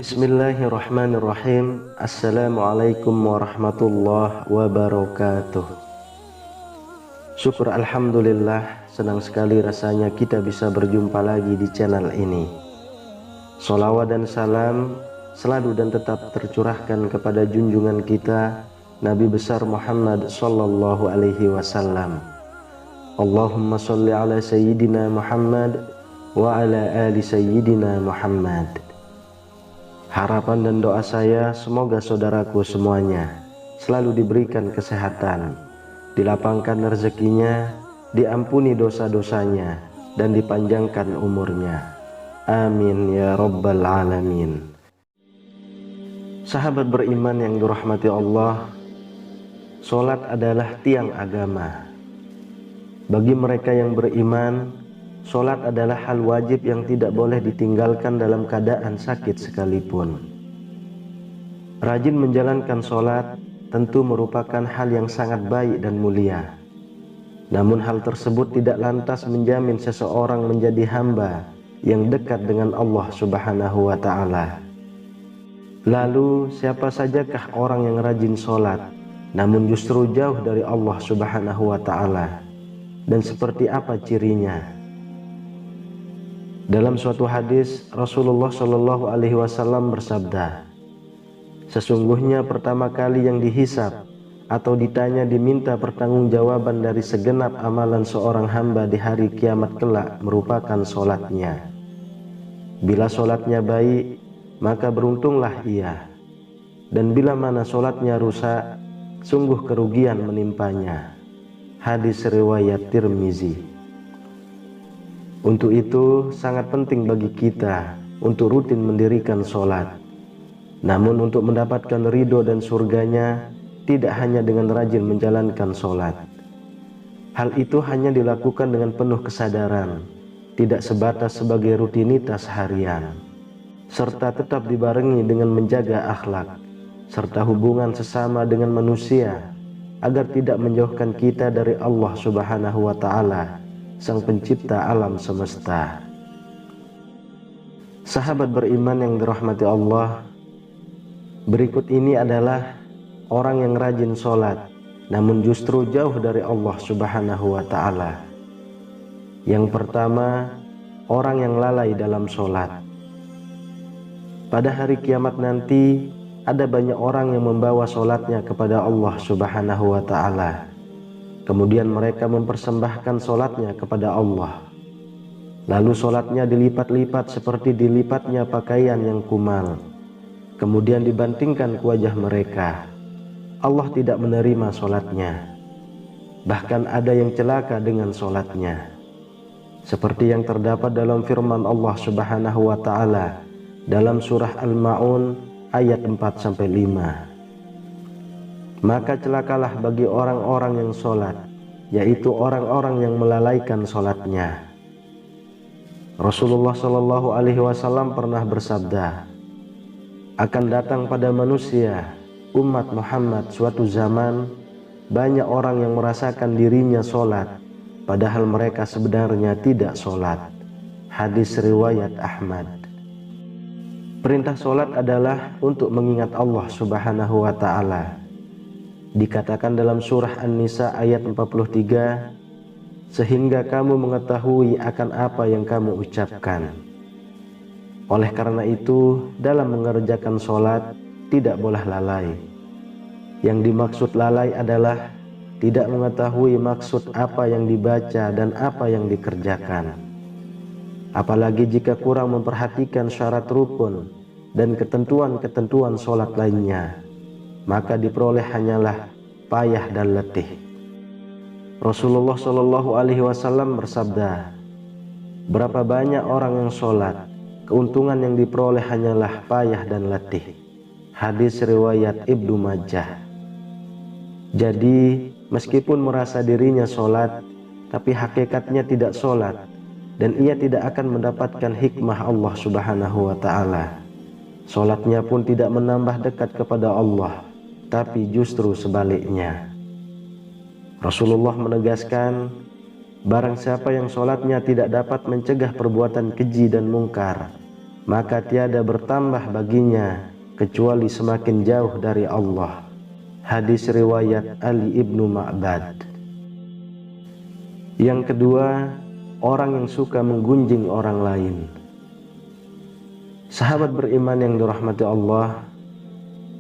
Bismillahirrahmanirrahim. Assalamualaikum warahmatullahi wabarakatuh. Syukur alhamdulillah, senang sekali rasanya kita bisa berjumpa lagi di channel ini. Sholawat dan salam selalu dan tetap tercurahkan kepada junjungan kita Nabi besar Muhammad sallallahu alaihi wasallam. Allahumma sholli ala sayyidina Muhammad wa ala ali sayyidina Muhammad. Harapan dan doa saya semoga saudaraku semuanya selalu diberikan kesehatan, dilapangkan rezekinya, diampuni dosa-dosanya, dan dipanjangkan umurnya. Amin ya rabbal alamin. Sahabat beriman yang dirahmati Allah, sholat adalah tiang agama. Bagi mereka yang beriman, sholat adalah hal wajib yang tidak boleh ditinggalkan dalam keadaan sakit sekalipun. Rajin menjalankan sholat tentu merupakan hal yang sangat baik dan mulia. Namun hal tersebut tidak lantas menjamin seseorang menjadi hamba yang dekat dengan Allah Subhanahu wa ta'ala. Lalu siapa sajakah orang yang rajin sholat namun justru jauh dari Allah Subhanahu wa ta'ala? Dan seperti apa cirinya? Dalam suatu hadis, Rasulullah Shallallahu Alaihi Wasallam bersabda, sesungguhnya pertama kali yang dihisab atau ditanya diminta pertanggungjawaban dari segenap amalan seorang hamba di hari kiamat kelak merupakan sholatnya. Bila sholatnya baik, maka beruntunglah ia, dan bila mana sholatnya rusak, sungguh kerugian menimpanya. Hadis riwayat Tirmizi. Untuk itu sangat penting bagi kita untuk rutin mendirikan sholat. Namun untuk mendapatkan ridho dan surganya tidak hanya dengan rajin menjalankan sholat. Hal itu hanya dilakukan dengan penuh kesadaran, tidak sebatas sebagai rutinitas harian, serta tetap dibarengi dengan menjaga akhlak serta hubungan sesama dengan manusia agar tidak menjauhkan kita dari Allah Subhanahu wa ta'ala, Sang Pencipta alam semesta. Sahabat beriman yang dirahmati Allah, berikut ini adalah orang yang rajin sholat namun justru jauh dari Allah Subhanahu wa ta'ala. Yang pertama, orang yang lalai dalam sholat. Pada hari kiamat nanti ada banyak orang yang membawa sholatnya kepada Allah Subhanahu wa ta'ala. Kemudian mereka mempersembahkan sholatnya kepada Allah. Lalu sholatnya dilipat-lipat seperti dilipatnya pakaian yang kumal. Kemudian dibantingkan ke wajah mereka. Allah tidak menerima sholatnya. Bahkan ada yang celaka dengan sholatnya. Seperti yang terdapat dalam firman Allah Subhanahu wa ta'ala dalam surah Al-Ma'un ayat 4-5. Maka celakalah bagi orang-orang yang sholat, yaitu orang-orang yang melalaikan sholatnya. Rasulullah Shallallahu Alaihi Wasallam pernah bersabda, akan datang pada manusia umat Muhammad suatu zaman banyak orang yang merasakan dirinya sholat, padahal mereka sebenarnya tidak sholat. Hadis riwayat Ahmad. Perintah sholat adalah untuk mengingat Allah Subhanahu wa ta'ala. Dikatakan dalam surah An-Nisa ayat 43, sehingga kamu mengetahui akan apa yang kamu ucapkan. Oleh karena itu, dalam mengerjakan sholat tidak boleh lalai. Yang dimaksud lalai adalah tidak mengetahui maksud apa yang dibaca dan apa yang dikerjakan. Apalagi jika kurang memperhatikan syarat rukun dan ketentuan-ketentuan sholat lainnya, maka diperoleh hanyalah payah dan letih. Rasulullah Shallallahu Alaihi Wasallam bersabda, berapa banyak orang yang sholat, keuntungan yang diperoleh hanyalah payah dan letih. Hadis riwayat Ibnu Majah. Jadi meskipun merasa dirinya sholat, tapi hakikatnya tidak sholat, dan ia tidak akan mendapatkan hikmah Allah Subhanahu wa ta'ala. Sholatnya pun tidak menambah dekat kepada Allah, tapi justru sebaliknya. Rasulullah menegaskan, barang siapa yang sholatnya tidak dapat mencegah perbuatan keji dan mungkar, maka tiada bertambah baginya kecuali semakin jauh dari Allah. Hadis riwayat Ali ibnu Ma'bad. Yang kedua, orang yang suka menggunjing orang lain. Sahabat beriman yang dirahmati Allah,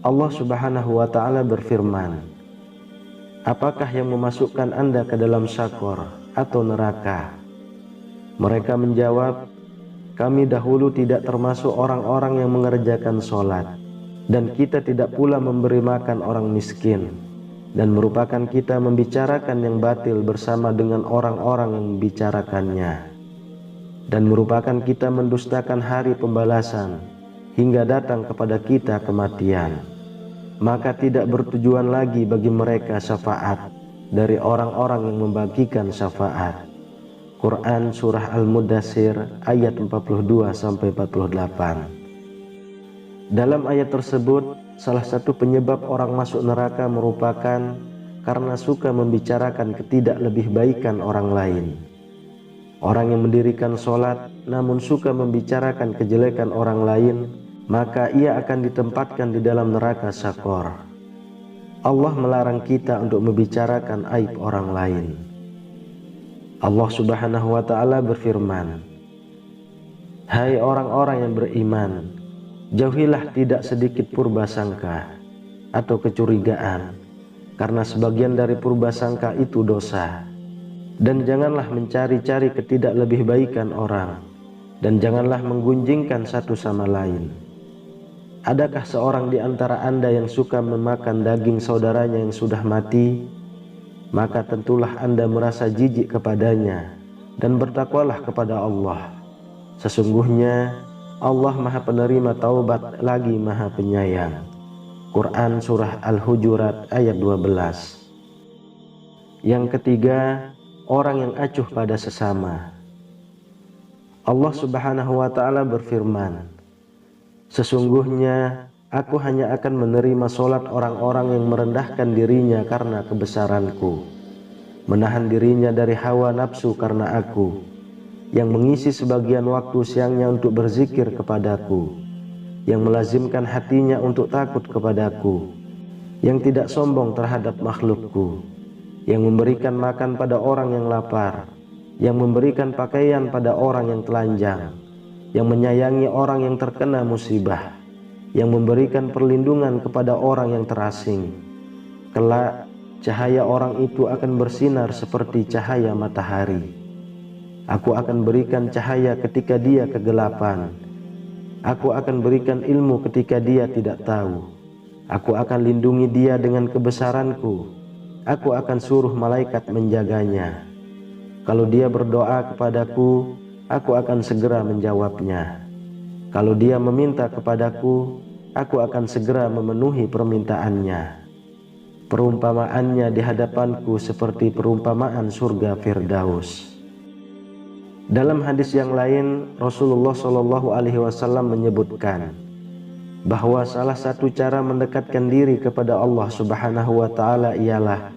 Allah Subhanahu wa ta'ala berfirman, apakah yang memasukkan Anda ke dalam syakor atau neraka? Mereka menjawab, kami dahulu tidak termasuk orang-orang yang mengerjakan sholat, dan kita tidak pula memberi makan orang miskin, dan merupakan kita membicarakan yang batil bersama dengan orang-orang yang membicarakannya, dan merupakan kita mendustakan hari pembalasan hingga datang kepada kita kematian. Maka tidak bertujuan lagi bagi mereka syafaat dari orang-orang yang membagikan syafaat. Quran Surah Al-Mudaththir ayat 42-48. Dalam ayat tersebut, salah satu penyebab orang masuk neraka merupakan karena suka membicarakan ketidaklebihbaikan orang lain. Orang yang mendirikan sholat namun suka membicarakan kejelekan orang lain, maka ia akan ditempatkan di dalam neraka syakor. Allah melarang kita untuk membicarakan aib orang lain. Allah Subhanahu wa ta'ala berfirman, hai orang-orang yang beriman, jauhilah tidak sedikit purbasangka atau kecurigaan, karena sebagian dari purbasangka itu dosa. Dan janganlah mencari-cari ketidaklebihbaikan orang, dan janganlah menggunjingkan satu sama lain. Adakah seorang di antara Anda yang suka memakan daging saudaranya yang sudah mati? Maka tentulah Anda merasa jijik kepadanya, dan bertakwalah kepada Allah. Sesungguhnya Allah Maha Penerima Taubat lagi Maha Penyayang. Quran Surah Al-Hujurat ayat 12. Yang ketiga, orang yang acuh pada sesama. Allah Subhanahu wa ta'ala berfirman, sesungguhnya aku hanya akan menerima solat orang-orang yang merendahkan dirinya karena kebesaranku, menahan dirinya dari hawa nafsu karena aku, yang mengisi sebagian waktu siangnya untuk berzikir kepadaku, yang melazimkan hatinya untuk takut kepadaku, yang tidak sombong terhadap makhlukku, yang memberikan makan pada orang yang lapar, yang memberikan pakaian pada orang yang telanjang, yang menyayangi orang yang terkena musibah, yang memberikan perlindungan kepada orang yang terasing. Kelak cahaya orang itu akan bersinar seperti cahaya matahari. Aku akan berikan cahaya ketika dia kegelapan. Aku akan berikan ilmu ketika dia tidak tahu. Aku akan lindungi dia dengan kebesaranku. Aku akan suruh malaikat menjaganya. Kalau dia berdoa kepadaku, aku akan segera menjawabnya. Kalau dia meminta kepadaku, aku akan segera memenuhi permintaannya. Perumpamaannya di hadapanku seperti perumpamaan surga Firdaus. Dalam hadis yang lain, Rasulullah SAW menyebutkan bahwa salah satu cara mendekatkan diri kepada Allah Subhanahu wa ta'ala ialah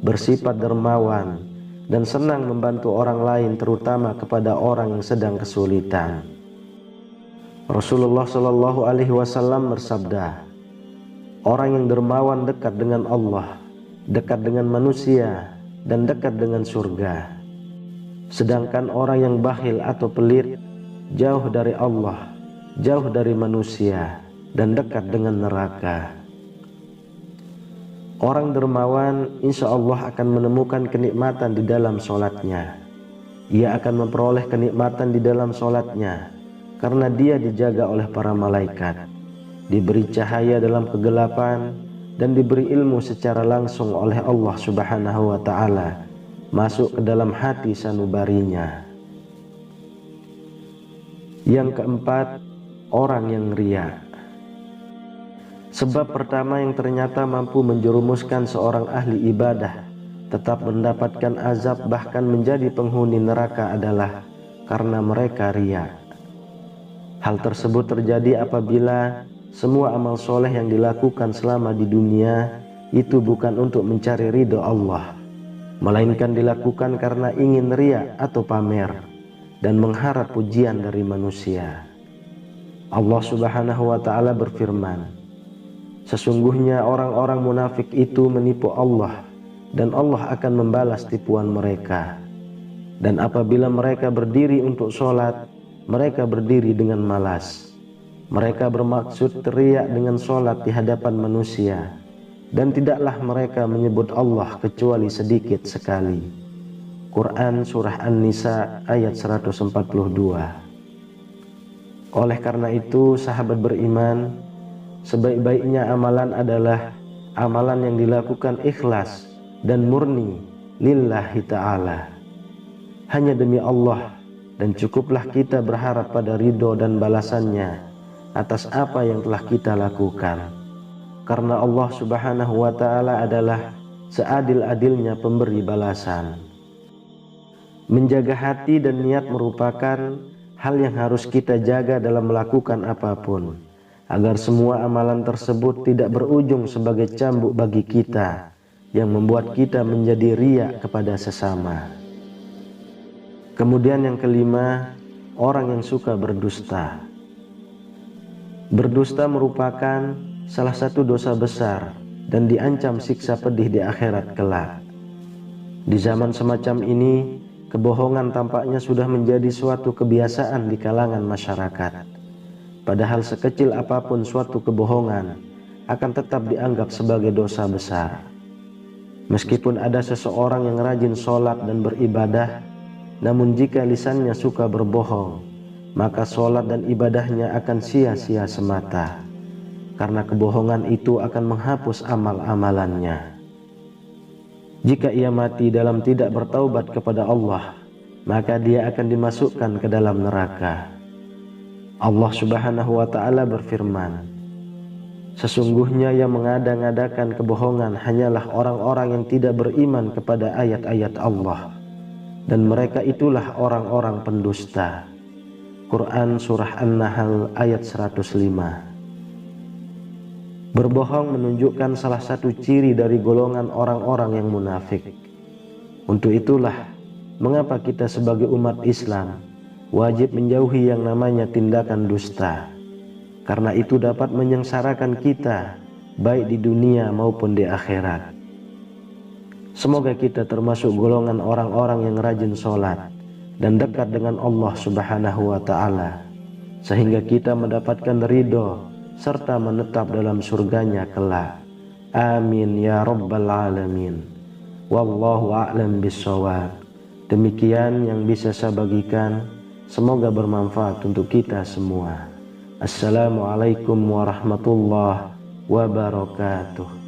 bersifat dermawan dan senang membantu orang lain, terutama kepada orang yang sedang kesulitan. Rasulullah SAW bersabda, orang yang dermawan dekat dengan Allah, dekat dengan manusia, dan dekat dengan surga. Sedangkan orang yang bakhil atau pelit jauh dari Allah, jauh dari manusia, dan dekat dengan neraka. Orang dermawan insya Allah akan menemukan kenikmatan di dalam sholatnya. Ia akan memperoleh kenikmatan di dalam sholatnya karena dia dijaga oleh para malaikat, diberi cahaya dalam kegelapan, dan diberi ilmu secara langsung oleh Allah Subhanahu wa ta'ala masuk ke dalam hati sanubarinya. Yang keempat, orang yang riya. Sebab pertama yang ternyata mampu menjerumuskan seorang ahli ibadah tetap mendapatkan azab bahkan menjadi penghuni neraka adalah karena mereka riya. Hal tersebut terjadi apabila semua amal soleh yang dilakukan selama di dunia itu bukan untuk mencari ridho Allah, melainkan dilakukan karena ingin riya atau pamer dan mengharap pujian dari manusia. Allah Subhanahu wa ta'ala berfirman, sesungguhnya orang-orang munafik itu menipu Allah dan Allah akan membalas tipuan mereka. Dan apabila mereka berdiri untuk sholat, mereka berdiri dengan malas. Mereka bermaksud teriak dengan sholat di hadapan manusia, dan tidaklah mereka menyebut Allah kecuali sedikit sekali. Quran Surah An-Nisa ayat 142. Oleh karena itu, sahabat beriman, sebaik-baiknya amalan adalah amalan yang dilakukan ikhlas dan murni lillahi ta'ala, hanya demi Allah, dan cukuplah kita berharap pada ridho dan balasannya atas apa yang telah kita lakukan, karena Allah Subhanahu wa ta'ala adalah seadil-adilnya pemberi balasan. Menjaga hati dan niat merupakan hal yang harus kita jaga dalam melakukan apapun, agar semua amalan tersebut tidak berujung sebagai cambuk bagi kita yang membuat kita menjadi riya kepada sesama. Kemudian yang kelima, orang yang suka berdusta. Berdusta merupakan salah satu dosa besar dan diancam siksa pedih di akhirat kelak. Di zaman semacam ini, kebohongan tampaknya sudah menjadi suatu kebiasaan di kalangan masyarakat. Padahal sekecil apapun suatu kebohongan akan tetap dianggap sebagai dosa besar. Meskipun ada seseorang yang rajin sholat dan beribadah, namun jika lisannya suka berbohong, maka sholat dan ibadahnya akan sia-sia semata, karena kebohongan itu akan menghapus amal-amalannya. Jika ia mati dalam tidak bertaubat kepada Allah, maka dia akan dimasukkan ke dalam neraka. Allah Subhanahu wa ta'ala berfirman, sesungguhnya yang mengada-ngadakan kebohongan hanyalah orang-orang yang tidak beriman kepada ayat-ayat Allah, dan mereka itulah orang-orang pendusta. Quran Surah An-Nahl ayat 105. Berbohong menunjukkan salah satu ciri dari golongan orang-orang yang munafik. Untuk itulah mengapa kita sebagai umat Islam wajib menjauhi yang namanya tindakan dusta, karena itu dapat menyengsarakan kita baik di dunia maupun di akhirat. Semoga kita termasuk golongan orang-orang yang rajin sholat dan dekat dengan Allah Subhanahu wa ta'ala, sehingga kita mendapatkan ridho serta menetap dalam surganya kelak. Amin ya rabbal alamin. Wallahu a'lam bissawab. Demikian yang bisa saya bagikan, semoga bermanfaat untuk kita semua. Assalamualaikum warahmatullahi wabarakatuh.